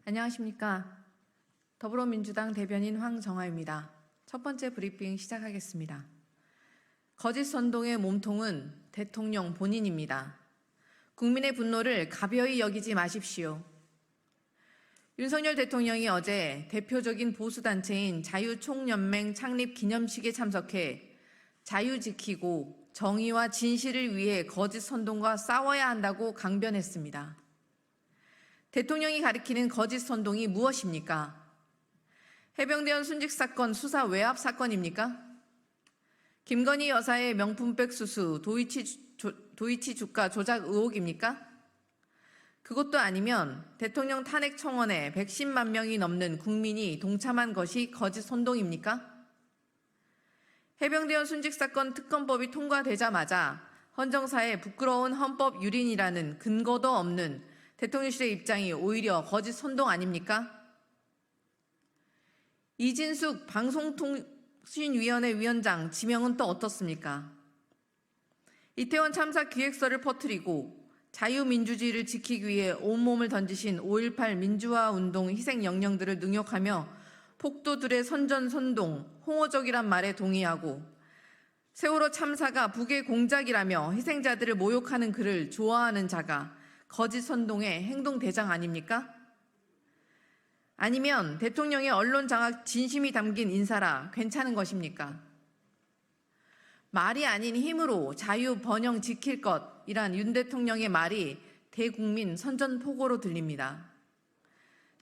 안녕하십니까. 더불어민주당 대변인 황정아입니다. 첫 번째 브리핑 시작하겠습니다. 거짓 선동의 몸통은 대통령 본인입니다. 국민의 분노를 가벼이 여기지 마십시오. 윤석열 대통령이 어제 대표적인 보수단체인 자유총연맹 창립 기념식에 참석해 자유 지키고 정의와 진실을 위해 거짓 선동과 싸워야 한다고 강변했습니다. 대통령이 가리키는 거짓 선동이 무엇입니까? 해병대원 순직 사건 수사 외압 사건입니까? 김건희 여사의 명품백 수수, 도이치 주가 조작 의혹입니까? 그것도 아니면 대통령 탄핵 청원에 110만 명이 넘는 국민이 동참한 것이 거짓 선동입니까? 해병대원 순직 사건 특검법이 통과되자마자 헌정사의 부끄러운 헌법 유린이라는 근거도 없는 대통령실의 입장이 오히려 거짓 선동 아닙니까? 이진숙 방송통신위원회 위원장 지명은 또 어떻습니까? 이태원 참사 기획서를 퍼뜨리고 자유민주주의를 지키기 위해 온몸을 던지신 5.18 민주화운동 희생 영령들을 능욕하며 폭도들의 선전선동, 홍어적이란 말에 동의하고 세월호 참사가 북의 공작이라며 희생자들을 모욕하는 글을 좋아하는 자가 거짓 선동의 행동 대장 아닙니까? 아니면 대통령의 언론 장악 진심이 담긴 인사라 괜찮은 것입니까? 말이 아닌 힘으로 자유 번영 지킬 것이란 윤 대통령의 말이 대국민 선전포고로 들립니다.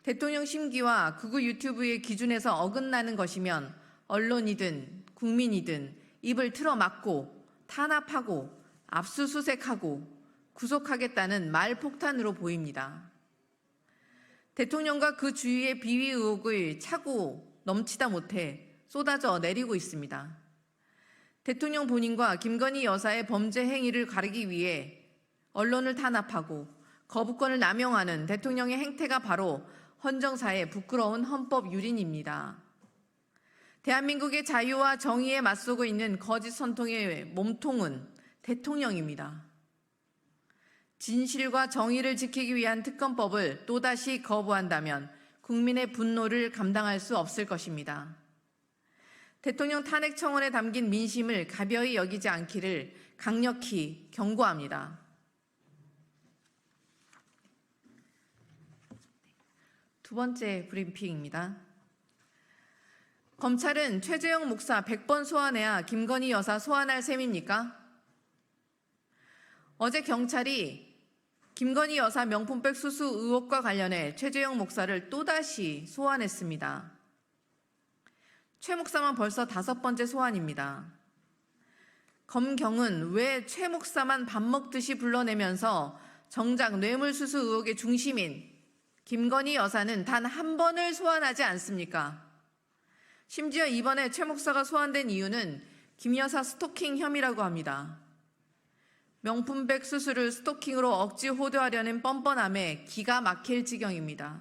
대통령 심기와 극우 유튜브의 기준에서 어긋나는 것이면 언론이든 국민이든 입을 틀어막고 탄압하고 압수수색하고 구속하겠다는 말폭탄으로 보입니다. 대통령과 그 주위의 비위 의혹을 차고 넘치다 못해 쏟아져 내리고 있습니다. 대통령 본인과 김건희 여사의 범죄 행위를 가리기 위해 언론을 탄압하고 거부권을 남용하는 대통령의 행태가 바로 헌정사의 부끄러운 헌법 유린입니다. 대한민국의 자유와 정의에 맞서고 있는 거짓 선동의 몸통은 대통령입니다. 진실과 정의를 지키기 위한 특검법을 또다시 거부한다면 국민의 분노를 감당할 수 없을 것입니다. 대통령 탄핵 청원에 담긴 민심을 가벼이 여기지 않기를 강력히 경고합니다. 두 번째 브리핑입니다. 검찰은 최재형 목사 100번 소환해야 김건희 여사 소환할 셈입니까? 어제 경찰이 김건희 여사 명품백 수수 의혹과 관련해 최재형 목사를 또다시 소환했습니다. 최 목사만 벌써 5번째 소환입니다. 검경은 왜 최 목사만 밥 먹듯이 불러내면서 정작 뇌물수수 의혹의 중심인 김건희 여사는 단 한 번을 소환하지 않습니까? 심지어 이번에 최 목사가 소환된 이유는 김 여사 스토킹 혐의라고 합니다. 명품백 수수를 스토킹으로 억지 호도하려는 뻔뻔함에 기가 막힐 지경입니다.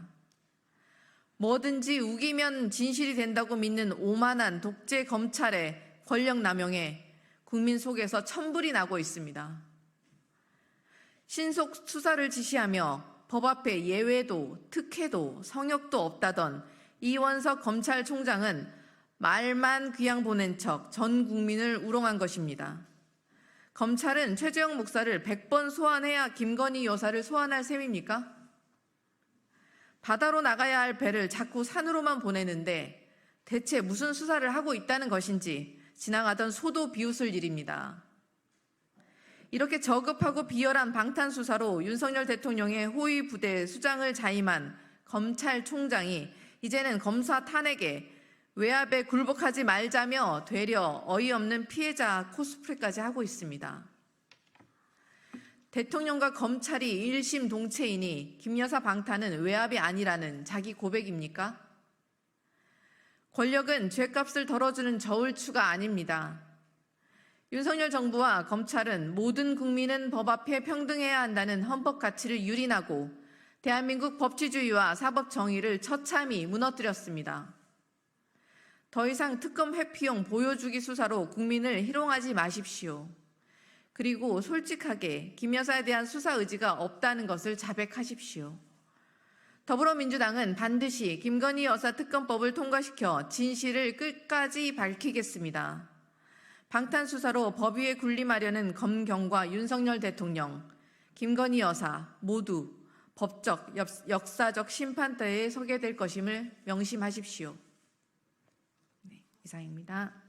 뭐든지 우기면 진실이 된다고 믿는 오만한 독재 검찰의 권력 남용에 국민 속에서 천불이 나고 있습니다. 신속 수사를 지시하며 법 앞에 예외도 특혜도 성역도 없다던 이원석 검찰총장은 말만 그냥 보낸 척 전 국민을 우롱한 것입니다. 검찰은 최재형 목사를 100번 소환해야 김건희 여사를 소환할 셈입니까? 바다로 나가야 할 배를 자꾸 산으로만 보내는데 대체 무슨 수사를 하고 있다는 것인지 지나가던 소도 비웃을 일입니다. 이렇게 저급하고 비열한 방탄수사로 윤석열 대통령의 호위 부대 수장을 자임한 검찰총장이 이제는 검사 탄핵에 외압에 굴복하지 말자며 되려 어이없는 피해자 코스프레까지 하고 있습니다. 대통령과 검찰이 일심동체이니 김 여사 방탄은 외압이 아니라는 자기 고백입니까? 권력은 죗값을 덜어주는 저울추가 아닙니다. 윤석열 정부와 검찰은 모든 국민은 법 앞에 평등해야 한다는 헌법 가치를 유린하고 대한민국 법치주의와 사법 정의를 처참히 무너뜨렸습니다. 더 이상 특검 회피용 보여주기 수사로 국민을 희롱하지 마십시오. 그리고 솔직하게 김 여사에 대한 수사 의지가 없다는 것을 자백하십시오. 더불어민주당은 반드시 김건희 여사 특검법을 통과시켜 진실을 끝까지 밝히겠습니다. 방탄수사로 법 위에 군림하려는 검경과 윤석열 대통령, 김건희 여사 모두 법적, 역사적 심판대에 서게 될 것임을 명심하십시오. 네, 이상입니다.